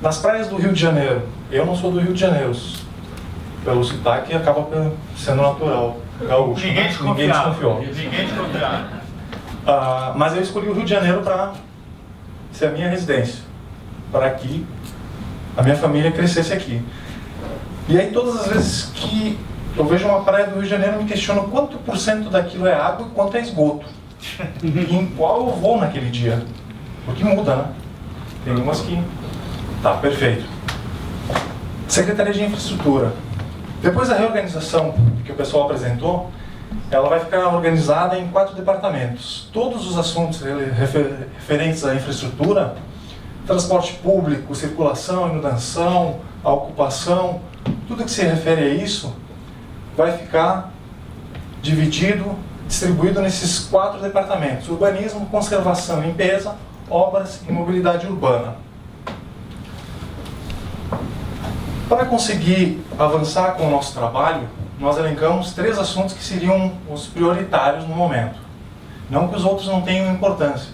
Nas praias do Rio de Janeiro, eu não sou do Rio de Janeiro, pelo sotaque acaba sendo natural, gaúcho. Ninguém desconfiou. Ninguém desconfiou. Mas eu escolhi o Rio de Janeiro para ser a minha residência, para que a minha família crescesse aqui. E aí todas as vezes que eu vejo uma praia do Rio de Janeiro, eu me questiono quanto por cento daquilo é água e quanto é esgoto. E em qual eu vou naquele dia. Porque muda, né? Tem umas que... Tá, perfeito. Secretaria de Infraestrutura. Depois da reorganização que o pessoal apresentou, ela vai ficar organizada em 4 departamentos. Todos os assuntos referentes à infraestrutura, transporte público, circulação, inundação, a ocupação, tudo que se refere a isso, vai ficar dividido, distribuído nesses 4 departamentos: urbanismo, conservação e limpeza, obras e mobilidade urbana. Para conseguir avançar com o nosso trabalho, nós elencamos 3 assuntos que seriam os prioritários no momento. Não que os outros não tenham importância,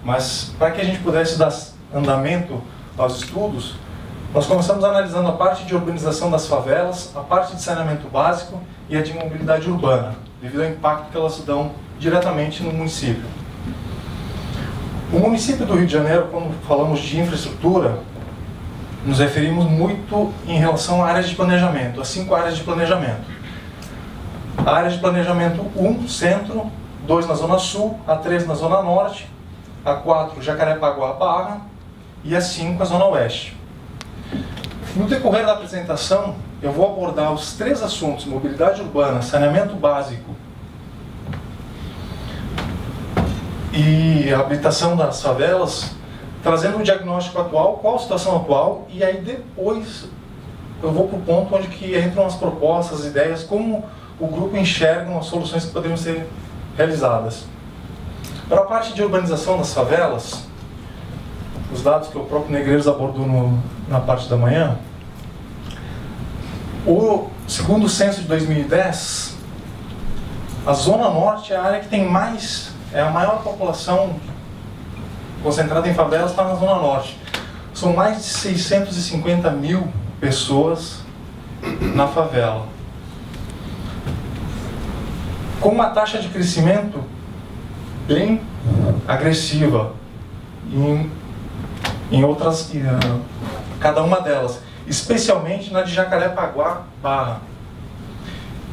mas para que a gente pudesse dar andamento aos estudos, nós começamos analisando a parte de urbanização das favelas, a parte de saneamento básico e a de mobilidade urbana, devido ao impacto que elas dão diretamente no município. O município do Rio de Janeiro, quando falamos de infraestrutura, nos referimos muito em relação a áreas de planejamento, as 5 áreas de planejamento. A área de planejamento 1, centro, 2 na zona sul, a 3 na zona norte, a 4, Jacarepaguá, Barra, e a 5, a zona oeste. No decorrer da apresentação, eu vou abordar os 3 assuntos: mobilidade urbana, saneamento básico e a habitação das favelas, trazendo um diagnóstico atual, qual a situação atual, e aí depois eu vou para o ponto onde que entram as propostas, as ideias, como o grupo enxerga as soluções que poderiam ser realizadas. Para a parte de urbanização das favelas, os dados que o próprio Negreiros abordou na parte da manhã, segundo o censo de 2010, a Zona Norte é a área que tem a maior população concentrada em favelas, está na Zona Norte. São mais de 650 mil pessoas na favela, com uma taxa de crescimento bem agressiva em outras, cada uma delas, especialmente na de Jacarepaguá, Barra.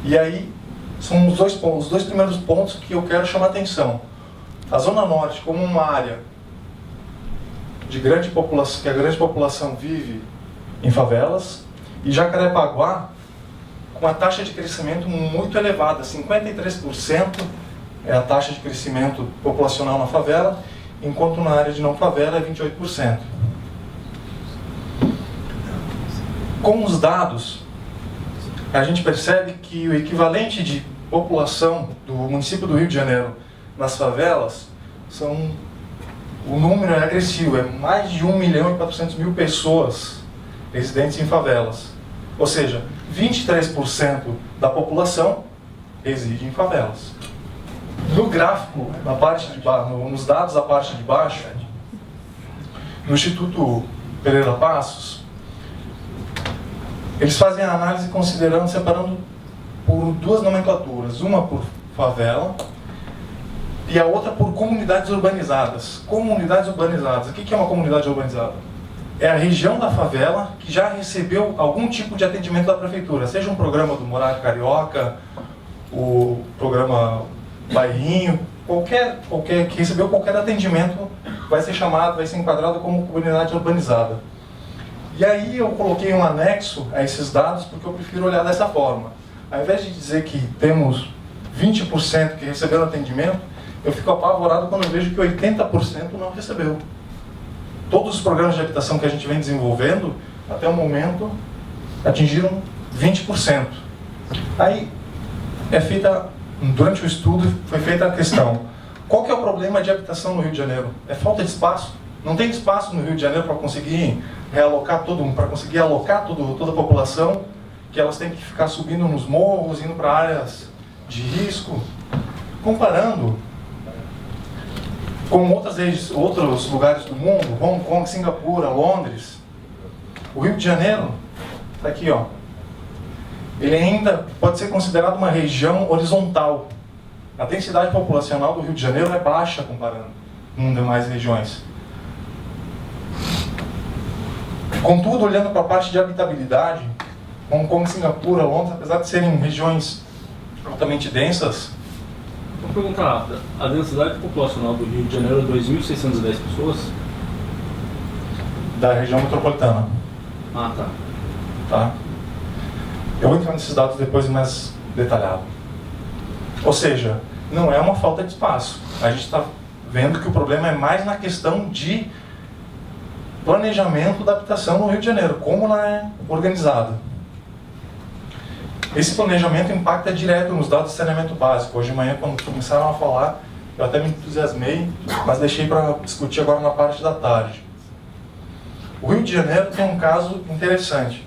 E aí são os dois primeiros pontos que eu quero chamar a atenção. A Zona Norte como uma área de grande população, que a grande população vive em favelas, e Jacarepaguá com uma taxa de crescimento muito elevada, 53% é a taxa de crescimento populacional na favela, enquanto na área de não favela é 28%. Com os dados, a gente percebe que o equivalente de população do município do Rio de Janeiro nas favelas o número é agressivo, é mais de 1.400.000 pessoas residentes em favelas. Ou seja, 23% da população reside em favelas. No gráfico, nos dados da parte de baixo, no Instituto Pereira Passos, eles fazem a análise separando por 2 nomenclaturas, uma por favela e a outra por comunidades urbanizadas. Comunidades urbanizadas. O que é uma comunidade urbanizada? É a região da favela que já recebeu algum tipo de atendimento da prefeitura, seja um programa do Morar Carioca, o programa Bairrinho, qualquer que recebeu qualquer atendimento vai ser chamado, vai ser enquadrado como comunidade urbanizada. E aí eu coloquei um anexo a esses dados porque eu prefiro olhar dessa forma. Ao invés de dizer que temos 20% que receberam atendimento, eu fico apavorado quando eu vejo que 80% não recebeu. Todos os programas de habitação que a gente vem desenvolvendo, até o momento, atingiram 20%. Aí, durante o estudo, foi feita a questão: qual que é o problema de habitação no Rio de Janeiro? É falta de espaço? Não tem espaço no Rio de Janeiro para conseguir realocar para conseguir alocar toda a população, que elas têm que ficar subindo nos morros, indo para áreas de risco? Comparando com outros lugares do mundo, Hong Kong, Singapura, Londres, O Rio de Janeiro, está aqui, ó, ele ainda pode ser considerado uma região horizontal. A densidade populacional do Rio de Janeiro é baixa comparando com demais regiões. Contudo, olhando para a parte de habitabilidade, Hong Kong, Singapura, Londres, apesar de serem regiões altamente densas... Vou perguntar rápida. A densidade populacional do Rio de Janeiro é 2.610 pessoas? Da região metropolitana. Ah, tá. Tá? Eu vou entrar nesses dados depois mais detalhado. Ou seja, não é uma falta de espaço. A gente está vendo que o problema é mais na questão de planejamento da habitação no Rio de Janeiro, como ela é organizada. Esse planejamento impacta direto nos dados de saneamento básico. Hoje de manhã, quando começaram a falar, eu até me entusiasmei, mas deixei para discutir agora na parte da tarde. O Rio de Janeiro tem um caso interessante.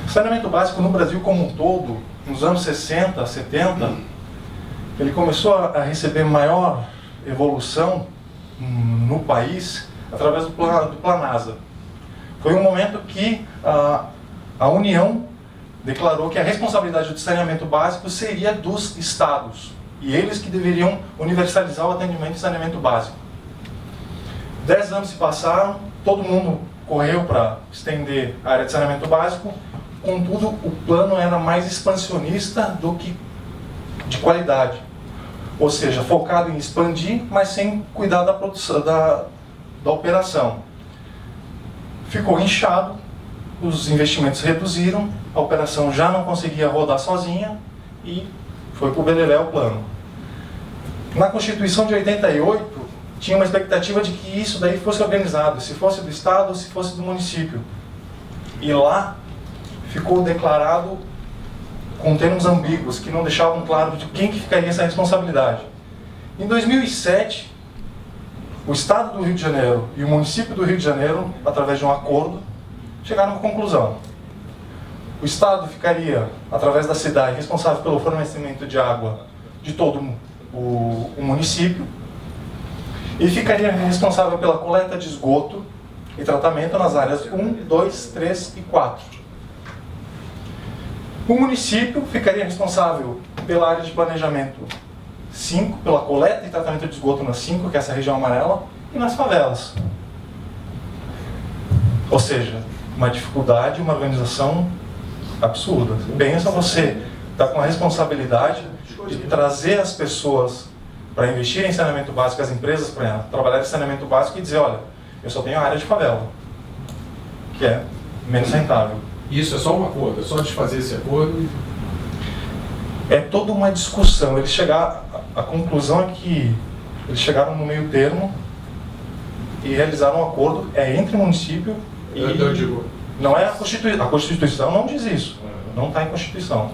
O saneamento básico no Brasil como um todo, nos anos 60, 70, ele começou a receber maior evolução no país através do Planasa. Foi um momento que a União declarou que a responsabilidade do saneamento básico seria dos estados, e eles que deveriam universalizar o atendimento de saneamento básico. 10 anos se passaram, todo mundo correu para estender a área de saneamento básico, contudo o plano era mais expansionista do que de qualidade. Ou seja, focado em expandir, mas sem cuidar da produção, da operação. Ficou inchado, os investimentos reduziram, a operação já não conseguia rodar sozinha e foi para o beleléu o plano. Na Constituição de 88, tinha uma expectativa de que isso daí fosse organizado, se fosse do Estado ou se fosse do município. E lá ficou declarado com termos ambíguos, que não deixavam claro de quem que ficaria essa responsabilidade. Em 2007, o Estado do Rio de Janeiro e o município do Rio de Janeiro, através de um acordo, chegaram à conclusão. O Estado ficaria, através da cidade, responsável pelo fornecimento de água de todo o município e ficaria responsável pela coleta de esgoto e tratamento nas áreas 1, 2, 3 e 4. O município ficaria responsável pela área de planejamento 5, pela coleta e tratamento de esgoto na 5, que é essa região amarela, e nas favelas. Ou seja, uma dificuldade, uma organização absurda. Pensa você estar com a responsabilidade de trazer as pessoas para investir em saneamento básico, as empresas para trabalhar em saneamento básico e dizer, olha, eu só tenho a área de favela, que é menos rentável. Isso é só um acordo, é só desfazer esse acordo? É toda uma discussão. Eles chegaram, a conclusão é que eles chegaram no meio termo e realizaram um acordo entre o município e... Eu digo... Não é a Constituição não diz isso. Não está em Constituição.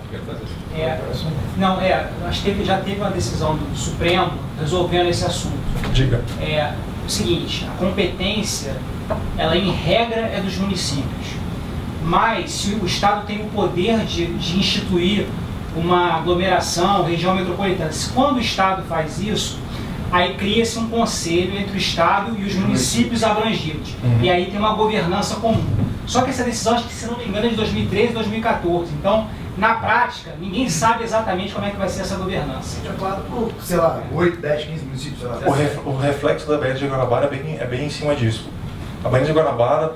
Acho que já teve uma decisão do Supremo resolvendo esse assunto. Diga. É o seguinte, a competência, ela em regra é dos municípios. Mas se o Estado tem o poder de instituir uma aglomeração, região metropolitana, quando o Estado faz isso, aí cria-se um conselho entre o Estado e os municípios abrangidos. E aí tem uma governança comum. Só que essa decisão, acho que se não me engano, é de 2013 e 2014. Então, na prática, ninguém sabe exatamente como é que vai ser essa governança. Por, sei lá, 8, 10, 15 municípios, sei lá. O reflexo da Baía de Guanabara é bem em cima disso. A Baía de Guanabara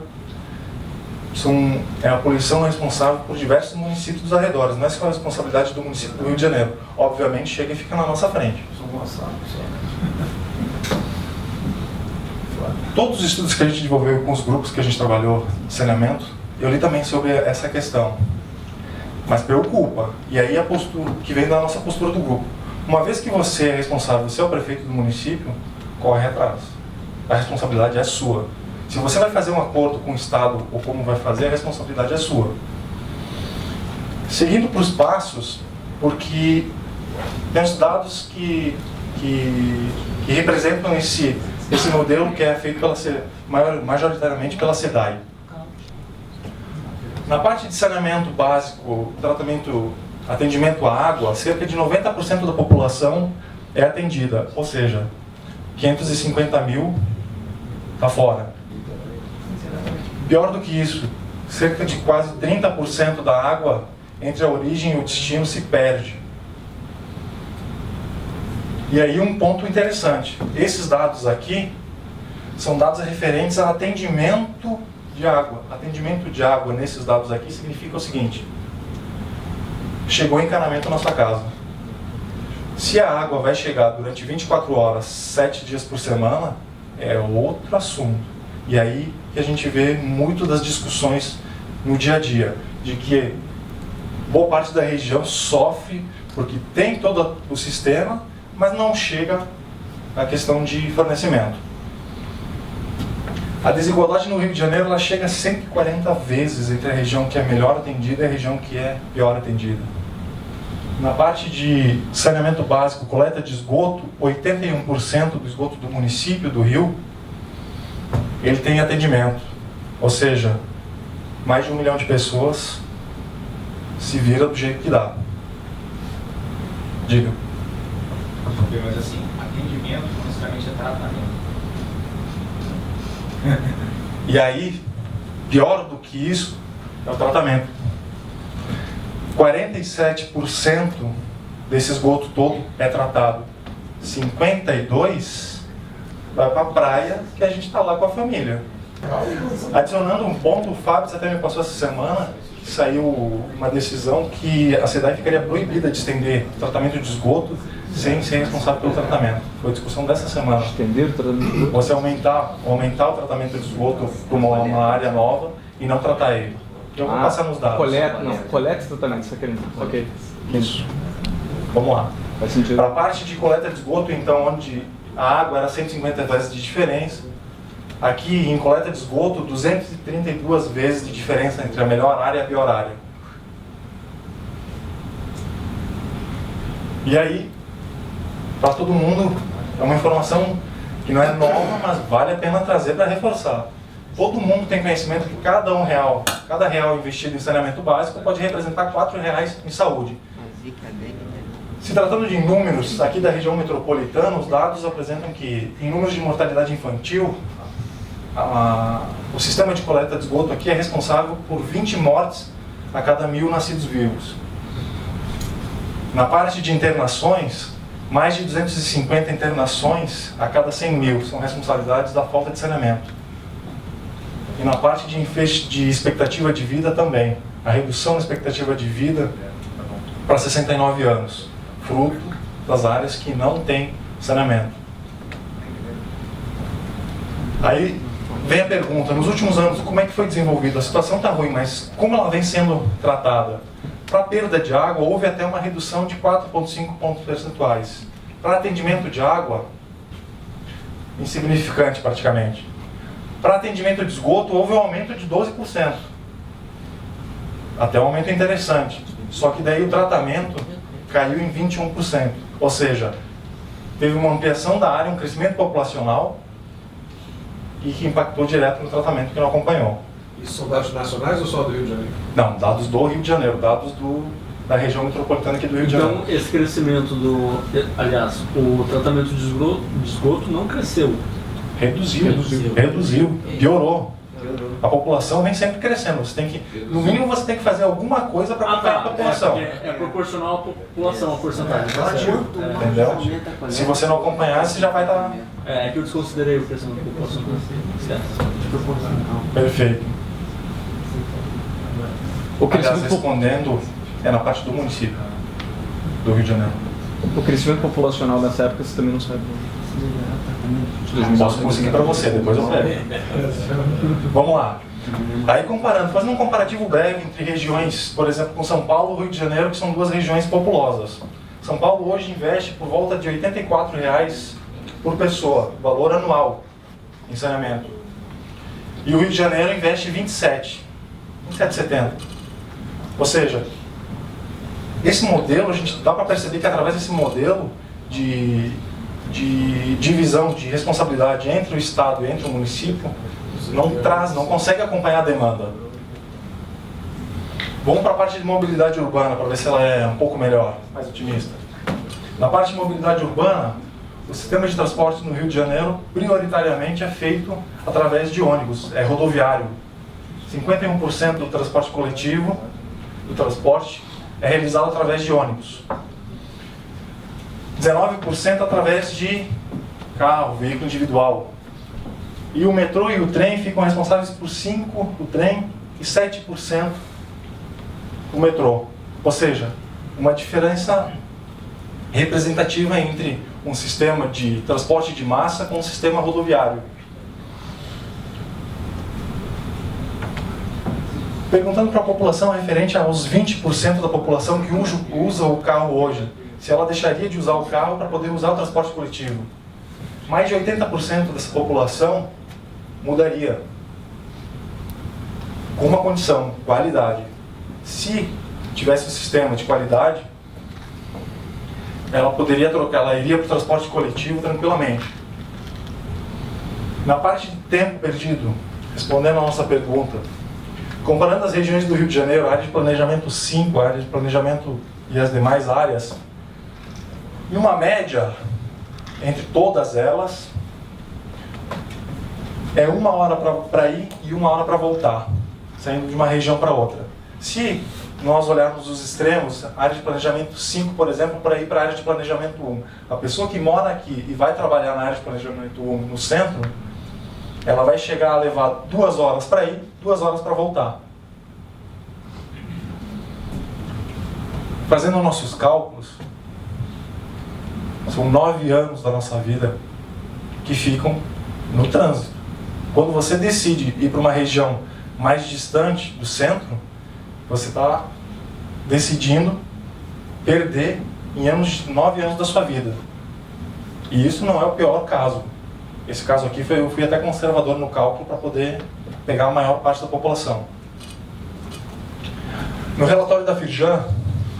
é a poluição responsável por diversos municípios dos arredores. Não é só a responsabilidade do município do Rio de Janeiro. Obviamente, chega e fica na nossa frente. Todos os estudos que a gente desenvolveu com os grupos que a gente trabalhou de saneamento, eu li também sobre essa questão. Mas preocupa. E aí a postura que vem da nossa postura do grupo. Uma vez que você é responsável, você é o prefeito do município, corre atrás. A responsabilidade é sua. Se você vai fazer um acordo com o Estado ou como vai fazer, a responsabilidade é sua. Seguindo para os passos, porque tem os dados que representam esse modelo que é feito majoritariamente pela SEDAI. Na parte de saneamento básico, atendimento à água, cerca de 90% da população é atendida, ou seja, 550 mil está fora. Pior do que isso, cerca de quase 30% da água entre a origem e o destino se perde. E aí um ponto interessante, esses dados aqui são dados referentes a atendimento de água. Atendimento de água nesses dados aqui significa o seguinte: chegou encanamento na sua casa. Se a água vai chegar durante 24 horas, 7 dias por semana, é outro assunto. E aí que a gente vê muito das discussões no dia a dia, de que boa parte da região sofre porque tem todo o sistema, mas não chega à questão de fornecimento. A desigualdade no Rio de Janeiro ela chega a 140 vezes entre a região que é melhor atendida e a região que é pior atendida. Na parte de saneamento básico, coleta de esgoto, 81% do esgoto do município do Rio, ele tem atendimento. Ou seja, mais de 1 milhão de pessoas se vira do jeito que dá. Diga. Mas assim, atendimento não necessariamente é tratamento. E aí, pior do que isso, é o tratamento. 47% desse esgoto todo é tratado. 52% vai para a praia, que a gente está lá com a família. Adicionando um ponto, o Fábio até me passou essa semana, que saiu uma decisão que a SEDAI ficaria proibida de estender tratamento de esgoto sem ser responsável pelo tratamento. Foi a discussão dessa semana. Estender o tratamento de esgoto? Você aumentar o tratamento de esgoto para uma área nova e não tratar ele. Eu vou passar nos dados. Coleta e tratamento, você quer dizer? Ok. Isso. Vamos lá. Faz sentido. Para a parte de coleta de esgoto, então, onde a água era 150 vezes de diferença, aqui em coleta de esgoto, 232 vezes de diferença entre a melhor área e a pior área. E aí, para todo mundo, é uma informação que não é nova, mas vale a pena trazer para reforçar. Todo mundo tem conhecimento que cada real investido em saneamento básico pode representar R$4 em saúde. Se tratando de números, aqui da região metropolitana, os dados apresentam que, em números de mortalidade infantil, o sistema de coleta de esgoto aqui é responsável por 20 mortes a cada 1.000 nascidos vivos. Na parte de internações, mais de 250 internações a cada 100.000 são responsabilidades da falta de saneamento. E na parte de expectativa de vida também, a redução da expectativa de vida para 69 anos, fruto das áreas que não têm saneamento. Aí vem a pergunta, nos últimos anos, como é que foi desenvolvido? A situação está ruim, mas como ela vem sendo tratada? Para a perda de água, houve até uma redução de 4,5 pontos percentuais. Para atendimento de água, insignificante praticamente. Para atendimento de esgoto, houve um aumento de 12%. Até um aumento interessante. Só que daí o tratamento caiu em 21%. Ou seja, teve uma ampliação da área, um crescimento populacional e que impactou direto no tratamento, que não acompanhou. Isso são dados nacionais ou só do Rio de Janeiro? Não, dados do Rio de Janeiro, dados da região metropolitana aqui do Rio de Janeiro. Então, esse crescimento o tratamento de esgoto não cresceu. Reduziu, piorou. A população vem sempre crescendo. Você tem que, no mínimo, você tem que fazer alguma coisa para acompanhar a população. É proporcional à população, a porcentagem. Entendeu? Se você não acompanhar, você já vai estar... É que eu desconsiderei o crescimento da população. Perfeito. O Aliás, crescimento, respondendo, é na parte do município do Rio de Janeiro. o crescimento populacional nessa época você também não sabe. Posso conseguir para você, depois eu pego. Vamos lá. Aí comparando, fazendo um comparativo breve entre regiões, por exemplo, com São Paulo e Rio de Janeiro, que são duas regiões populosas. São Paulo hoje investe por volta de R$ 84,00 por pessoa, valor anual em saneamento. E o Rio de Janeiro investe R$ 27,70. Ou seja, esse modelo, a gente dá para perceber que através desse modelo de divisão de responsabilidade entre o Estado e entre o município, não consegue acompanhar a demanda. Vamos para a parte de mobilidade urbana, para ver se ela é um pouco melhor, mais otimista. Na parte de mobilidade urbana, o sistema de transporte no Rio de Janeiro, prioritariamente, é feito através de ônibus, é rodoviário. 51% do transporte coletivo, do transporte, é realizado através de ônibus. 19% através de carro, veículo individual. E o metrô e o trem ficam responsáveis por 5% o trem e 7% o metrô. Ou seja, uma diferença representativa entre um sistema de transporte de massa com um sistema rodoviário. Perguntando para a população referente aos 20% da população que usa o carro hoje, se ela deixaria de usar o carro para poder usar o transporte coletivo. Mais de 80% dessa população mudaria. Com uma condição, qualidade. Se tivesse um sistema de qualidade, ela poderia trocar, ela iria para o transporte coletivo tranquilamente. Na parte de tempo perdido, respondendo a nossa pergunta, comparando as regiões do Rio de Janeiro, a área de planejamento 5, a área de planejamento e as demais áreas, em uma média entre todas elas, é 1 hora para ir e 1 hora para voltar, saindo de uma região para outra. Se nós olharmos os extremos, a área de planejamento 5, por exemplo, para ir para a área de planejamento 1, a pessoa que mora aqui e vai trabalhar na área de planejamento 1 no centro, ela vai chegar a levar 2 horas para ir, 2 horas para voltar. Fazendo nossos cálculos, são 9 anos da nossa vida que ficam no trânsito. Quando você decide ir para uma região mais distante do centro, você está decidindo perder em 9 anos da sua vida. E isso não é o pior caso. Esse caso aqui, eu fui até conservador no cálculo para poder pegar a maior parte da população. No relatório da Firjan,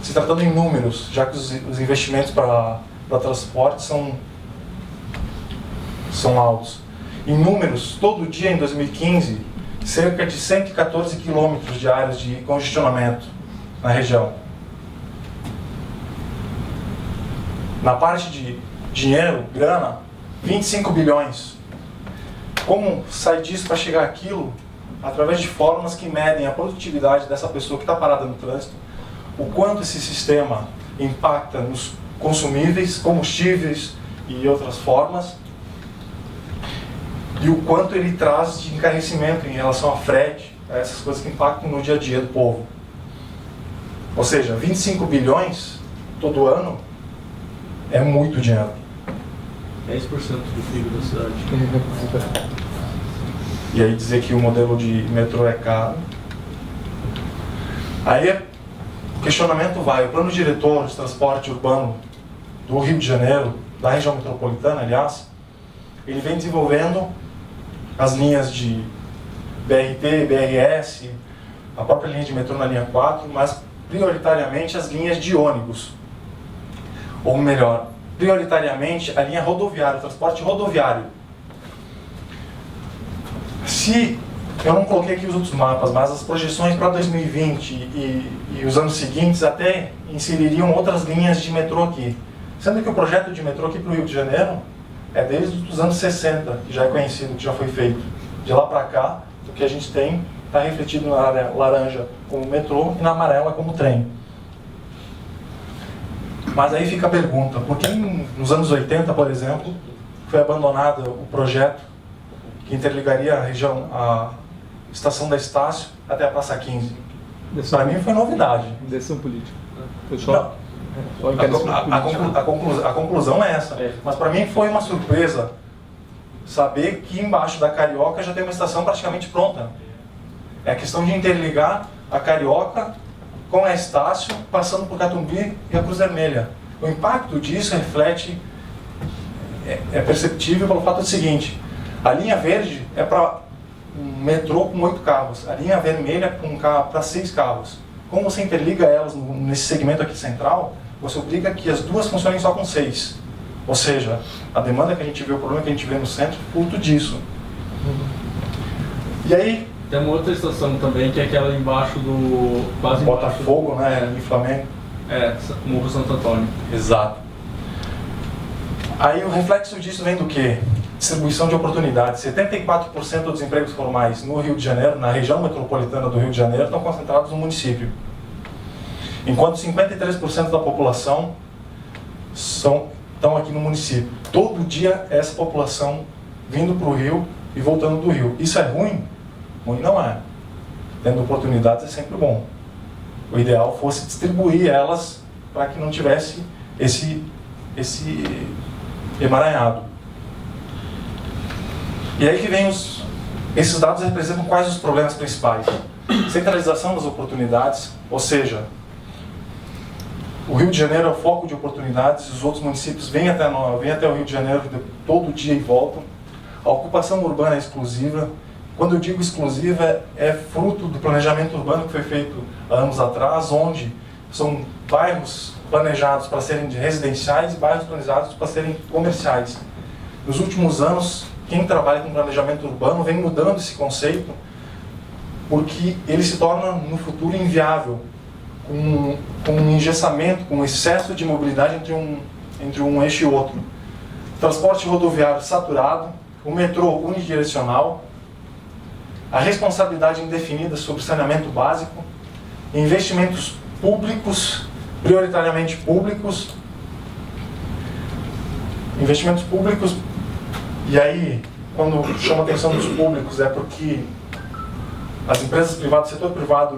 se tratando em números, já que os investimentos para transporte são altos. Em números, todo dia em 2015, cerca de 114 quilômetros de áreas de congestionamento na região. Na parte de dinheiro, grana, 25 bilhões. Como sai disso para chegar àquilo? Através de fórmulas que medem a produtividade dessa pessoa que está parada no trânsito, o quanto esse sistema impacta nos consumíveis, combustíveis e outras formas, e o quanto ele traz de encarecimento em relação a frete, a essas coisas que impactam no dia a dia do povo. Ou seja, 25 bilhões todo ano é muito dinheiro. 10% do PIB da cidade. E aí dizer que o modelo de metrô é caro. Aí o questionamento vai, o plano diretor de transporte urbano do Rio de Janeiro, da região metropolitana, aliás, ele vem desenvolvendo as linhas de BRT, BRS, a própria linha de metrô na linha 4, mas prioritariamente as linhas de ônibus. Ou melhor, prioritariamente a linha rodoviária, o transporte rodoviário. Se eu não coloquei aqui os outros mapas, mas as projeções para 2020 e os anos seguintes até inseririam outras linhas de metrô aqui. Sendo que o projeto de metrô aqui para o Rio de Janeiro é desde os anos 60, que já é conhecido, que já foi feito. De lá para cá, o que a gente tem está refletido na área laranja como metrô e na amarela como trem. Mas aí fica a pergunta, por que nos anos 80, por exemplo, foi abandonado o projeto que interligaria a região, a estação da Estácio até a Praça 15? Para mim foi novidade. Decisão política. Não. A conclusão é essa. Mas para mim foi uma surpresa saber que embaixo da Carioca já tem uma estação praticamente pronta. É a questão de interligar a Carioca com a Estácio, passando por Catumbi e a Cruz Vermelha. O impacto disso reflete, é perceptível pelo fato do seguinte: a linha verde é para um metrô com 8 carros, a linha vermelha é para 6 carros. Como você interliga elas nesse segmento aqui central, você obriga que as duas funcionem só com 6. Ou seja, a demanda que a gente vê, o problema que a gente vê no centro, fruto disso. E aí... Tem uma outra estação também, que é aquela embaixo do... quase Botafogo, né? Em Flamengo. Morro Santo Antônio. Exato. Aí o reflexo disso vem do quê? distribuição de oportunidades. 74% dos empregos formais no Rio de Janeiro, na região metropolitana do Rio de Janeiro, estão concentrados no município. Enquanto 53% da população estão aqui no município. Todo dia essa população vindo para o Rio e voltando do Rio. Isso é ruim? Ruim não é. Tendo oportunidades é sempre bom. O ideal fosse distribuir elas para que não tivesse esse emaranhado. E aí que vem esses dados representam quais os problemas principais. Centralização das oportunidades, ou seja, o Rio de Janeiro é o foco de oportunidades, os outros municípios vêm até o Rio de Janeiro todo dia e voltam. A ocupação urbana é exclusiva. Quando eu digo exclusiva, é fruto do planejamento urbano que foi feito há anos atrás, onde são bairros planejados para serem residenciais e bairros planejados para serem comerciais. Nos últimos anos, quem trabalha com planejamento urbano vem mudando esse conceito, porque ele se torna no futuro inviável, com um engessamento, com um excesso de mobilidade entre um eixo e outro. Transporte rodoviário saturado, o metrô unidirecional, a responsabilidade indefinida sobre saneamento básico, investimentos públicos, prioritariamente públicos, investimentos públicos, e aí, quando chama a atenção dos públicos, é porque as empresas privadas, o setor privado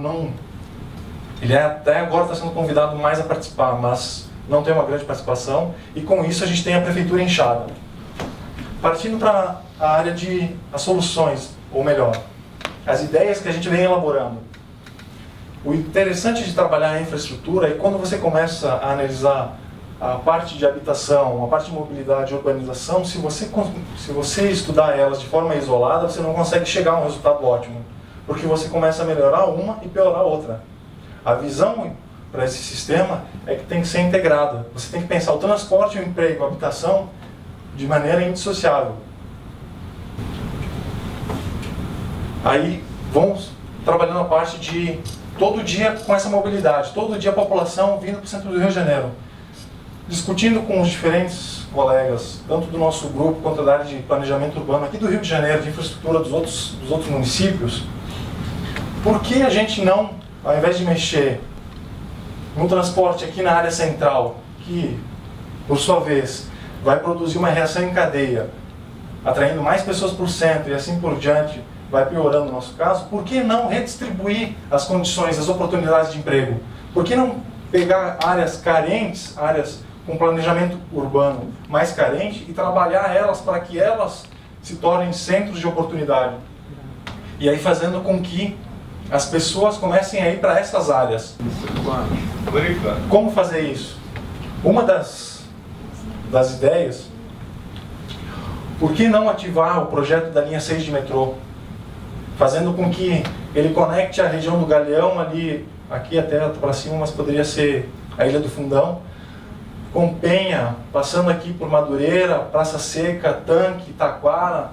ele até agora está sendo convidado mais a participar, mas não tem uma grande participação, e com isso a gente tem a prefeitura inchada. Partindo para a área as soluções, ou melhor, as ideias que a gente vem elaborando. O interessante de trabalhar a infraestrutura é quando você começa a analisar a parte de habitação, a parte de mobilidade e urbanização, se você estudar elas de forma isolada, você não consegue chegar a um resultado ótimo, porque você começa a melhorar uma e piorar a outra. A visão para esse sistema é que tem que ser integrada. Você tem que pensar o transporte, o emprego, a habitação de maneira indissociável. Aí vamos trabalhando a parte de todo dia com essa mobilidade, todo dia a população vindo para o centro do Rio de Janeiro, discutindo com os diferentes colegas, tanto do nosso grupo quanto da área de planejamento urbano aqui do Rio de Janeiro, de infraestrutura dos outros municípios, por que a gente não, ao invés de mexer no transporte aqui na área central, que, por sua vez, vai produzir uma reação em cadeia, atraindo mais pessoas para o centro e assim por diante, vai piorando o nosso caso, por que não redistribuir as condições, as oportunidades de emprego? Por que não pegar áreas carentes, áreas com planejamento urbano mais carente, e trabalhar elas para que elas se tornem centros de oportunidade? E aí fazendo com que as pessoas comecem a ir para essas áreas. Como fazer isso? Uma das ideias, por que não ativar o projeto da linha 6 de metrô? Fazendo com que ele conecte a região do Galeão ali, aqui até para cima, mas poderia ser a Ilha do Fundão, com Penha, passando aqui por Madureira, Praça Seca, Tanque, Taquara,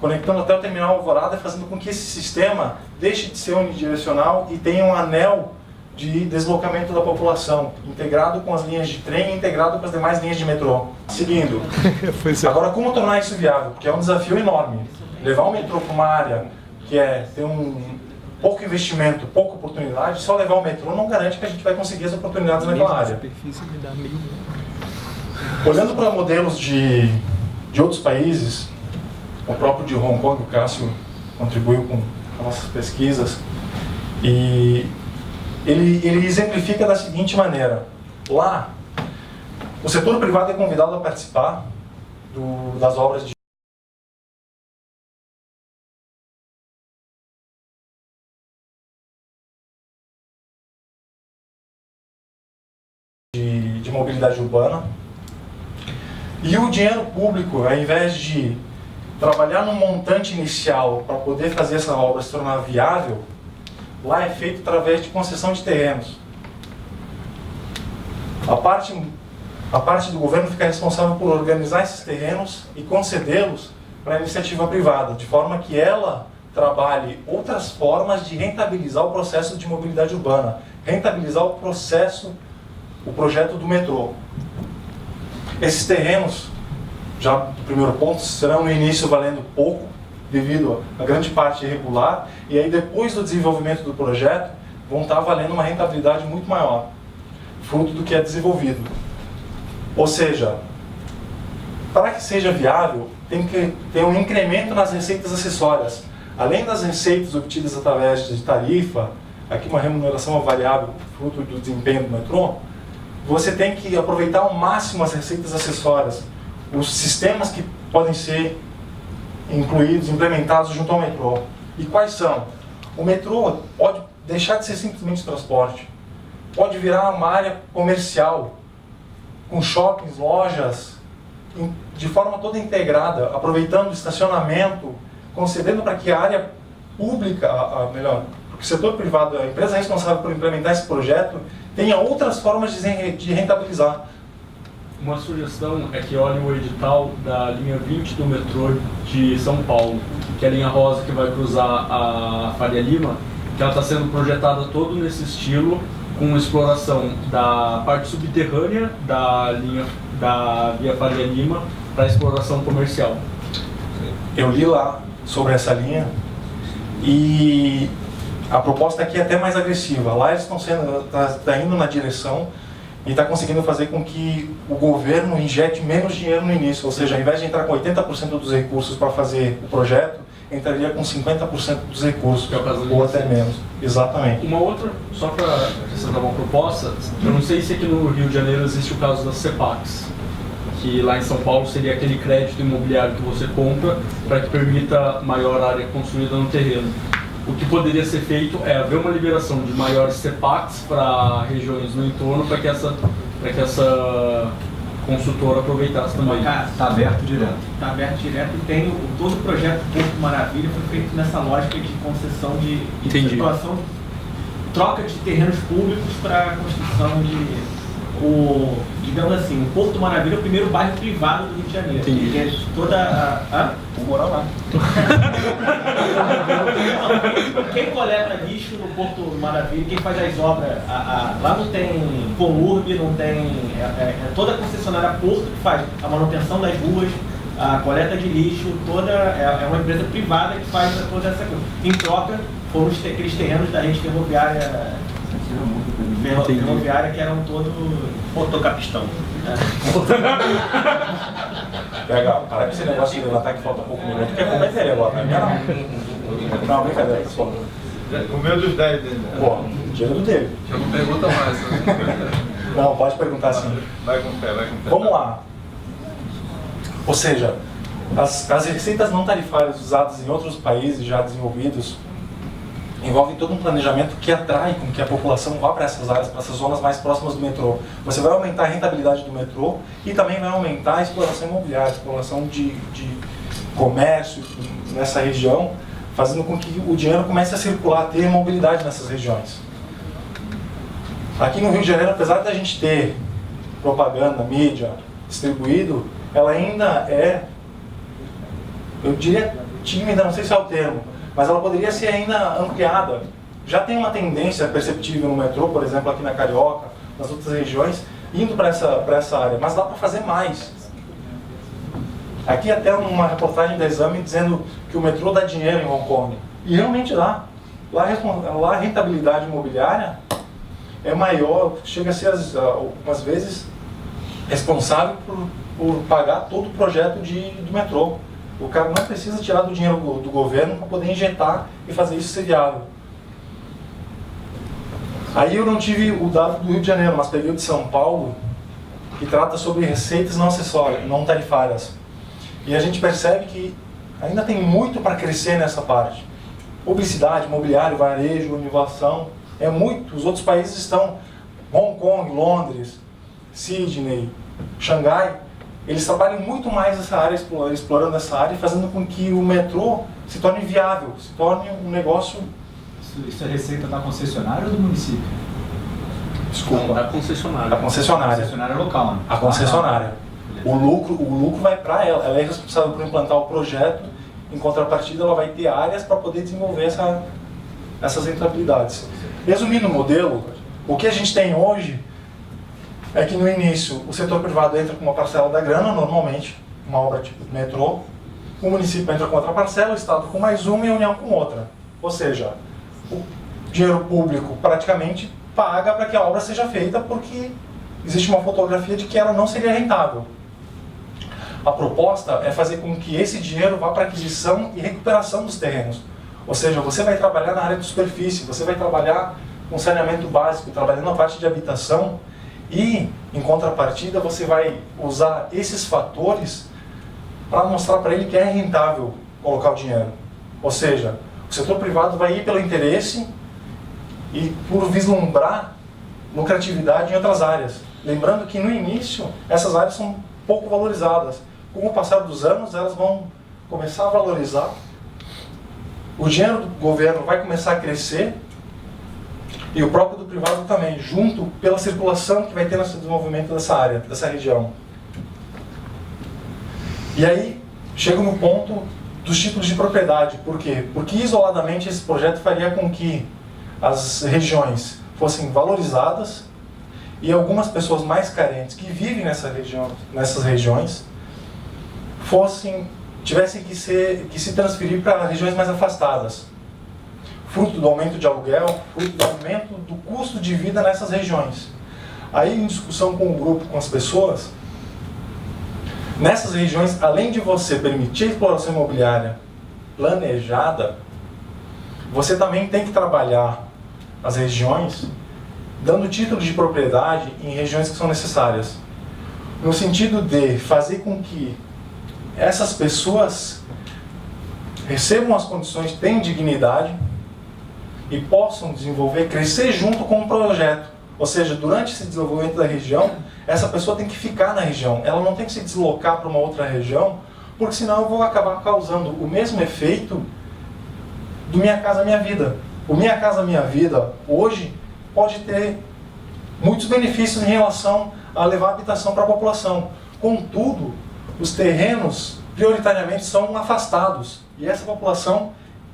conectando até o terminal Alvorada, fazendo com que esse sistema deixe de ser unidirecional e tenha um anel de deslocamento da população, integrado com as linhas de trem e integrado com as demais linhas de metrô. Seguindo, agora como tornar isso viável? Porque é um desafio enorme. Levar o metrô para uma área que tem pouco investimento, pouca oportunidade, só levar o metrô não garante que a gente vai conseguir as oportunidades naquela área. Olhando para modelos de outros países, o próprio de Hong Kong, o Cássio contribuiu com as nossas pesquisas, e ele exemplifica da seguinte maneira. Lá, o setor privado é convidado a participar das obras de mobilidade urbana, e o dinheiro público, ao invés de trabalhar no montante inicial para poder fazer essa obra se tornar viável, lá é feito através de concessão de terrenos. A parte do governo fica responsável por organizar esses terrenos e concedê-los para a iniciativa privada, de forma que ela trabalhe outras formas de rentabilizar o processo de mobilidade urbana, rentabilizar o projeto do metrô. Esses terrenos já do primeiro ponto, serão no início valendo pouco, devido a grande parte irregular, e aí depois do desenvolvimento do projeto, vão estar valendo uma rentabilidade muito maior, fruto do que é desenvolvido. Ou seja, para que seja viável, tem que ter um incremento nas receitas acessórias. Além das receitas obtidas através de tarifa, aqui uma remuneração variável, fruto do desempenho do metrô, você tem que aproveitar ao máximo as receitas acessórias, os sistemas que podem ser incluídos, implementados junto ao metrô. E quais são? O metrô pode deixar de ser simplesmente transporte, pode virar uma área comercial, com shoppings, lojas, de forma toda integrada, aproveitando o estacionamento, concedendo para que a área pública, melhor, que o setor privado, a empresa responsável por implementar esse projeto, tenha outras formas de rentabilizar. Uma sugestão é que olhe o edital da linha 20 do metrô de São Paulo, que é a linha rosa que vai cruzar a Faria Lima, que ela está sendo projetada todo nesse estilo, com exploração da parte subterrânea da via Faria Lima para exploração comercial. Eu li lá sobre essa linha e a proposta aqui é até mais agressiva. Lá eles estão tá indo na direção e está conseguindo fazer com que o governo injete menos dinheiro no início, ou seja, ao invés de entrar com 80% dos recursos para fazer o projeto, entraria com 50% dos recursos, ou até menos. Exatamente. Uma outra, só para acrescentar uma proposta, eu não sei se aqui no Rio de Janeiro existe o caso das CEPACs, que lá em São Paulo seria aquele crédito imobiliário que você compra para que permita maior área construída no terreno. O que poderia ser feito é haver uma liberação de maiores CEPACs para regiões no entorno, para que essa consultora aproveitasse também. Está aberto direto. Está aberto direto e tem todo o projeto Porto Maravilha foi feito nessa lógica de concessão de situação, troca de terrenos públicos para a construção digamos assim, o Porto Maravilha é o primeiro bairro privado do Rio de Janeiro. Entendi. É toda Vou morar lá. Quem coleta lixo no Porto Maravilha, quem faz as obras, lá não tem Conurb, não tem. Toda a concessionária Porto que faz a manutenção das ruas, a coleta de lixo, é uma empresa privada que faz toda essa coisa. Em troca, foram aqueles terrenos da rede ferroviária que eram todos motocapistão. Legal, para que esse negócio de levantar que falta pouco minuto, quer comer dele agora, não é minha não. Não, brincadeira, pessoal. O meu dos 10 dele. Pô, dinheiro dele. Já não pergunta mais. Não, pode perguntar sim. Vai com fé, vai com fé. Vamos lá. Ou seja, as receitas não tarifárias usadas em outros países já desenvolvidos envolvem todo um planejamento que atrai com que a população vá para essas áreas, para essas zonas mais próximas do metrô. Você vai aumentar a rentabilidade do metrô e também vai aumentar a exploração imobiliária, a exploração de comércio nessa região, fazendo com que o dinheiro comece a circular, a ter mobilidade nessas regiões. Aqui no Rio de Janeiro, apesar da gente ter propaganda, mídia, distribuído, ela ainda é, eu diria tímida, não sei se é o termo, mas ela poderia ser ainda ampliada. Já tem uma tendência perceptível no metrô, por exemplo, aqui na Carioca, nas outras regiões, indo para essa área, mas dá para fazer mais. Aqui até uma reportagem da Exame dizendo que o metrô dá dinheiro em Hong Kong. E realmente dá. Lá a rentabilidade imobiliária é maior, chega a ser, algumas vezes, responsável por pagar todo o projeto do metrô. O cara não precisa tirar do dinheiro do governo para poder injetar e fazer isso ser viável. Aí eu não tive o dado do Rio de Janeiro, mas peguei o de São Paulo, que trata sobre receitas não acessórias, não tarifárias. E a gente percebe que ainda tem muito para crescer nessa parte. Publicidade, imobiliário, varejo, inovação, é muito. Os outros países estão, Hong Kong, Londres, Sydney, Xangai, eles trabalham muito mais nessa área, explorando essa área e fazendo com que o metrô se torne viável, se torne um negócio... Isso é receita da concessionária ou do município? Desculpa. Da concessionária. Da concessionária. A concessionária local, né? A concessionária. O lucro vai para ela. Ela é responsável por implantar o projeto. Em contrapartida, ela vai ter áreas para poder desenvolver essas rentabilidades. Resumindo o modelo, o que a gente tem hoje é que no início o setor privado entra com uma parcela da grana, normalmente, uma obra tipo metrô, o município entra com outra parcela, o Estado com mais uma e a União com outra. Ou seja, o dinheiro público praticamente paga para que a obra seja feita porque existe uma fotografia de que ela não seria rentável. A proposta é fazer com que esse dinheiro vá para aquisição e recuperação dos terrenos. Ou seja, você vai trabalhar na área de superfície, você vai trabalhar com saneamento básico, trabalhando na parte de habitação e, em contrapartida, você vai usar esses fatores para mostrar para ele que é rentável colocar o dinheiro. Ou seja, o setor privado vai ir pelo interesse e por vislumbrar lucratividade em outras áreas. Lembrando que no início essas áreas são pouco valorizadas. Com o passar dos anos elas vão começar a valorizar, o dinheiro do governo vai começar a crescer e o próprio do privado também, junto pela circulação que vai ter nesse desenvolvimento dessa área, dessa região. E aí chega no ponto dos títulos de propriedade. Por quê? Porque isoladamente esse projeto faria com que as regiões fossem valorizadas e algumas pessoas mais carentes que vivem nessas regiões tivessem que se transferir para regiões mais afastadas, fruto do aumento de aluguel, fruto do aumento do custo de vida nessas regiões. Aí, em discussão com o grupo, com as pessoas, nessas regiões, além de você permitir a exploração imobiliária planejada, você também tem que trabalhar as regiões dando título de propriedade em regiões que são necessárias, no sentido de fazer com que essas pessoas recebam as condições, tenham dignidade e possam desenvolver, crescer junto com o projeto. Ou seja, durante esse desenvolvimento da região, essa pessoa tem que ficar na região, ela não tem que se deslocar para uma outra região, porque senão eu vou acabar causando o mesmo efeito do Minha Casa Minha Vida. O Minha Casa Minha Vida, hoje, pode ter muitos benefícios em relação a levar habitação para a população. Contudo, os terrenos, prioritariamente, são afastados. E essa população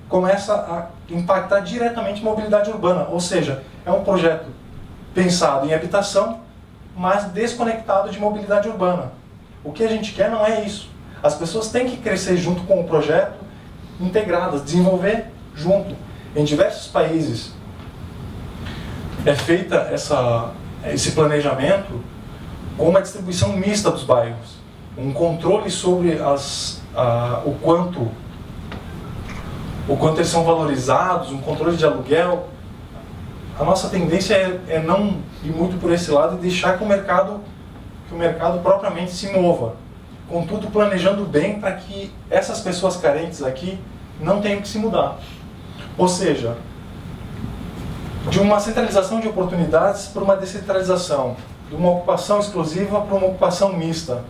começa a impactar diretamente a mobilidade urbana. Ou seja, é um projeto pensado em habitação, mas desconectado de mobilidade urbana. O que a gente quer não é isso. As pessoas têm que crescer junto com o projeto, integradas, desenvolver junto. Em diversos países é feita esse planejamento com uma distribuição mista dos bairros, um controle sobre o quanto eles são valorizados, um controle de aluguel. A nossa tendência é não ir muito por esse lado e deixar que o mercado propriamente se mova. Contudo, planejando bem para que essas pessoas carentes aqui não tenham que se mudar. Ou seja, de uma centralização de oportunidades para uma descentralização, de uma ocupação exclusiva para uma ocupação mista,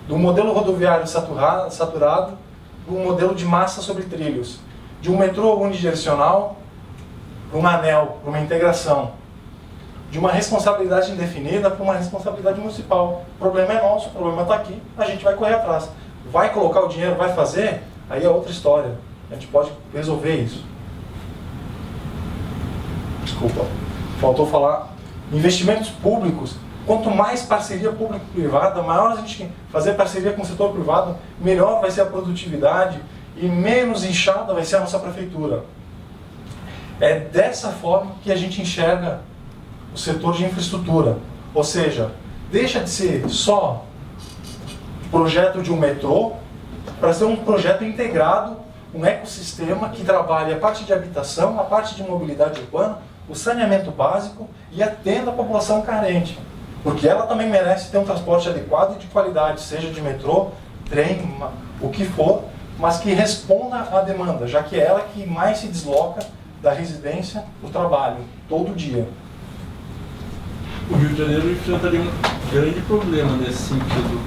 do modelo rodoviário saturado para um modelo de massa sobre trilhos, de um metrô unidirecional para um anel, para uma integração, de uma responsabilidade indefinida para uma responsabilidade municipal. O problema é nosso, o problema está aqui, a gente vai correr atrás. Vai colocar o dinheiro, vai fazer, aí é outra história. A gente pode resolver isso. Desculpa, faltou falar. Investimentos públicos, quanto mais parceria público-privada, maior a gente fazer parceria com o setor privado, melhor vai ser a produtividade e menos inchada vai ser a nossa prefeitura. É dessa forma que a gente enxerga o setor de infraestrutura. Ou seja, deixa de ser só projeto de um metrô para ser um projeto integrado, um ecossistema que trabalha a parte de habitação, a parte de mobilidade urbana, o saneamento básico e atenda a população carente. Porque ela também merece ter um transporte adequado e de qualidade, seja de metrô, trem, o que for, mas que responda à demanda, já que é ela que mais se desloca da residência para o trabalho, todo dia. O Rio de Janeiro enfrentaria um grande problema nesse sentido,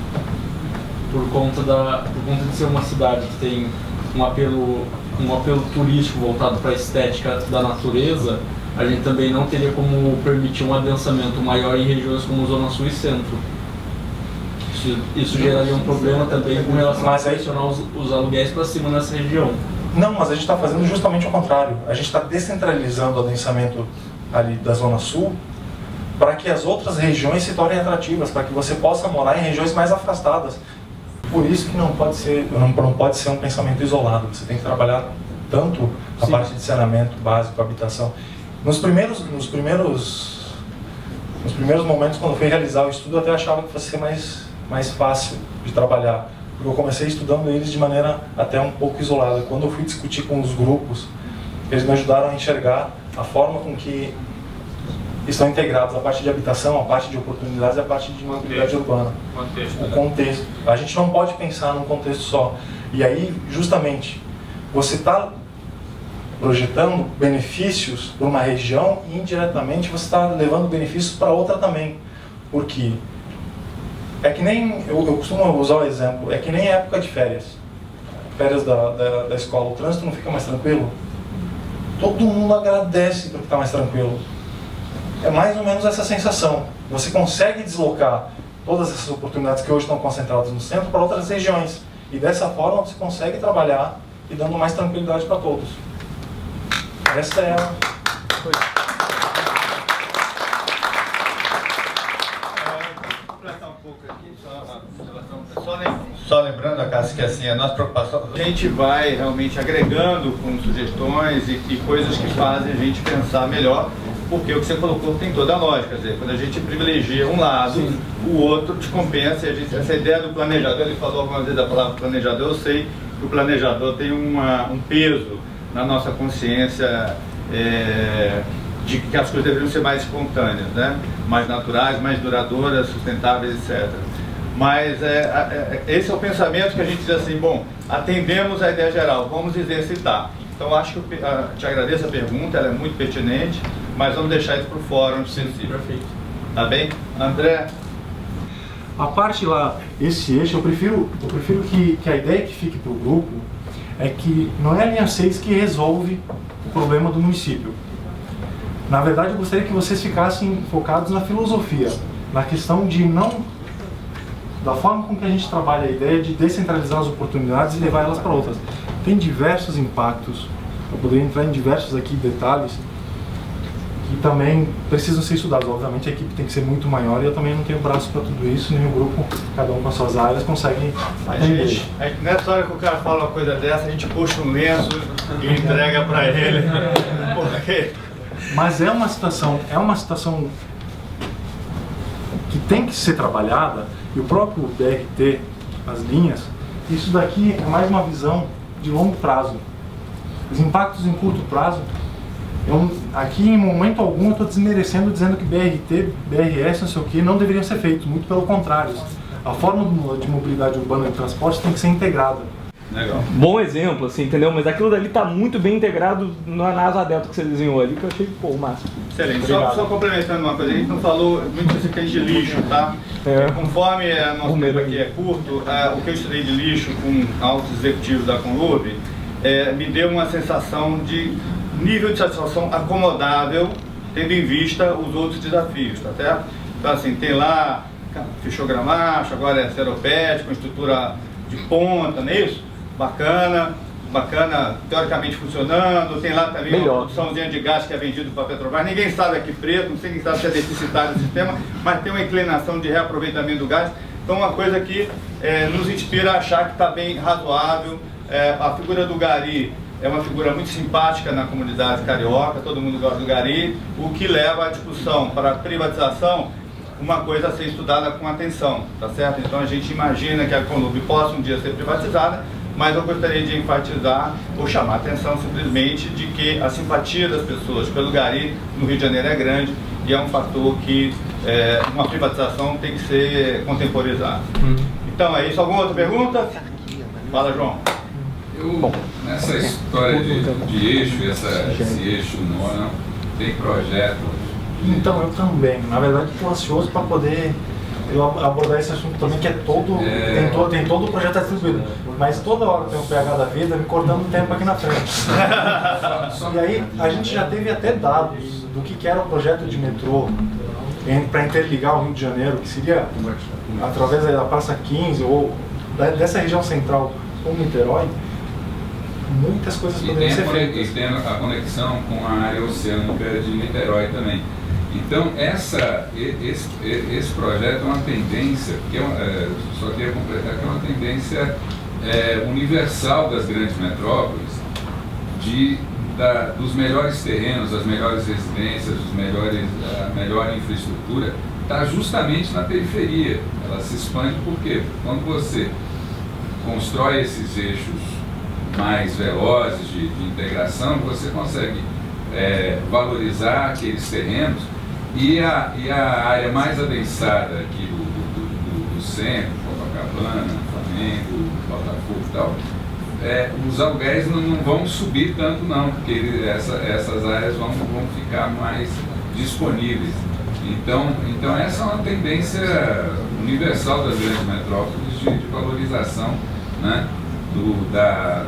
por conta de ser uma cidade que tem um apelo turístico voltado para a estética da natureza. A gente também não teria como permitir um adensamento maior em regiões como Zona Sul e Centro. Isso geraria um problema também com relação a direcionar os aluguéis para cima nessa região. Não, mas a gente está fazendo justamente o contrário. A gente está descentralizando o adensamento ali da Zona Sul para que as outras regiões se tornem atrativas, para que você possa morar em regiões mais afastadas. por isso que não pode ser um pensamento isolado. Você tem que trabalhar tanto a parte de saneamento básico, habitação. Nos primeiros momentos, quando eu fui realizar o estudo, eu até achava que fosse ser mais fácil de trabalhar, porque eu comecei estudando eles de maneira até um pouco isolada. Quando eu fui discutir com os grupos, eles me ajudaram a enxergar a forma com que estão integrados a parte de habitação, a parte de oportunidades e a parte de mobilidade urbana. O contexto. A gente não pode pensar num contexto só. E aí, justamente, você está projetando benefícios para uma região e indiretamente você está levando benefícios para outra também. Porque é que nem, eu costumo usar o exemplo, é que nem época de férias. Férias da escola, o trânsito não fica mais tranquilo? Todo mundo agradece porque está mais tranquilo. É mais ou menos essa sensação. Você consegue deslocar todas essas oportunidades que hoje estão concentradas no centro para outras regiões. E dessa forma você consegue trabalhar e dando mais tranquilidade para todos. Essa é a coisa. Vou completar um pouco aqui, só lembrando, Cássio, que assim, a nossa preocupação, a gente vai realmente agregando com sugestões e coisas que fazem a gente pensar melhor, porque o que você colocou tem toda a lógica, quer dizer, quando a gente privilegia um lado, o outro te compensa, e essa ideia do planejador, ele falou algumas vezes da palavra planejador, eu sei que o planejador tem um peso na nossa consciência de que as coisas deveriam ser mais espontâneas, né? Mais naturais, mais duradouras, sustentáveis, etc. Mas esse é o pensamento que a gente diz assim, bom, atendemos a ideia geral, vamos exercitar. Então acho que te agradeço a pergunta, ela é muito pertinente, mas vamos deixar isso para o fórum específico. Perfeito. Tá bem? André? A parte lá, esse eixo, eu prefiro que a ideia que fique para o grupo é que não é a linha 6 que resolve o problema do município. Na verdade, eu gostaria que vocês ficassem focados na filosofia, na questão de da forma com que a gente trabalha a ideia de descentralizar as oportunidades e levar elas para outras. Tem diversos impactos, eu poderia entrar em diversos aqui detalhes, que também precisam ser estudados. Obviamente a equipe tem que ser muito maior e eu também não tenho braço para tudo isso, nem o grupo, cada um com as suas áreas, consegue atender. Nessa hora que o cara fala uma coisa dessa, a gente puxa um lenço e entrega para ele. Porque... Mas é uma situação que tem que ser trabalhada, e o próprio BRT, as linhas, isso daqui é mais uma visão de longo prazo. Os impactos em curto prazo, aqui em momento algum eu estou desmerecendo, dizendo que BRT, BRS, não sei o que, não deveriam ser feitos, muito pelo contrário. A forma de mobilidade urbana e transporte tem que ser integrada. Legal. Bom exemplo, assim, entendeu? Mas aquilo dali está muito bem integrado na asa delta que você desenhou ali, que eu achei, pô, massa. Excelente. Só complementando uma coisa, a gente não falou muito especificamente de lixo, tá? Conforme nosso tempo aqui é curto, o que eu estudei de lixo com altos executivos da Conlurb me deu uma sensação de nível de satisfação acomodável, tendo em vista os outros desafios, tá certo? Então assim, tem lá, fechou gramacho, agora é seropédico, com estrutura de ponta, não é isso? Bacana, teoricamente funcionando, tem lá também uma produçãozinha de gás que é vendido para a Petrobras, ninguém sabe aqui preto, não sei quem sabe se é deficitário o sistema, mas tem uma inclinação de reaproveitamento do gás, então uma coisa que nos inspira a achar que está bem razoável. A figura do gari é uma figura muito simpática na comunidade carioca, todo mundo gosta do gari, o que leva à discussão para a privatização, uma coisa a ser estudada com atenção, tá certo? Então a gente imagina que a Conlurb possa um dia ser privatizada, mas eu gostaria de enfatizar ou chamar a atenção simplesmente de que a simpatia das pessoas pelo gari no Rio de Janeiro é grande e é um fator que uma privatização tem que ser contemporizada. Então é isso. Alguma outra pergunta? Fala, João. Nessa história de eixo, esse eixo não tem projeto? Então, eu também. Na verdade, estou ansioso para poder abordar esse assunto também, que tem todo o projeto atribuído. Mas toda hora tem um PH da vida me cortando o tempo aqui na frente. E aí, a gente já teve até dados do que era o projeto de metrô para interligar o Rio de Janeiro, que seria através da Praça 15 ou dessa região central com Niterói. Muitas coisas poderiam ser feitas. E tem a conexão com a área oceânica de Niterói também. Então, esse projeto é uma tendência, só queria completar, que é uma tendência universal das grandes metrópoles, dos melhores terrenos, das melhores residências, a melhor infraestrutura, está justamente na periferia. Ela se expande porque quando você constrói esses eixos mais velozes de integração, você consegue valorizar aqueles terrenos e a área mais adensada aqui do centro, Copacabana, Flamengo, Botafogo e tal, os aluguéis não vão subir tanto não, porque essas áreas vão ficar mais disponíveis. Então essa é uma tendência universal das grandes metrópoles de valorização, né, da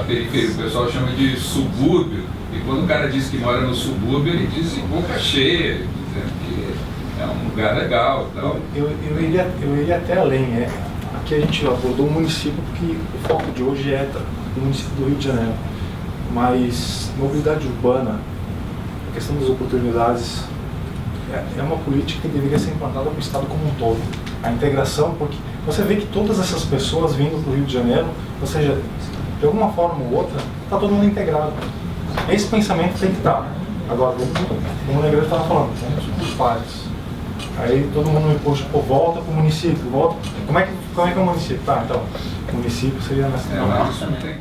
periferia. O pessoal chama de subúrbio, e quando o cara diz que mora no subúrbio, ele diz em boca cheia, dizendo que é um lugar legal e tal. Eu iria até além. Aqui a gente abordou o município, porque o foco de hoje é o município do Rio de Janeiro. Mas mobilidade urbana, a questão das oportunidades, é uma política que deveria ser implantada para o Estado como um todo. A integração, porque você vê que todas essas pessoas vindo para o Rio de Janeiro, ou seja, de alguma forma ou outra, está todo mundo integrado. Esse pensamento tem que estar. Agora, como o Negreiro estava falando, os pares. Aí todo mundo me puxa, volta para o município, volta. Como é que é o município? Tá, então, o município seria nessa. Mas isso não tem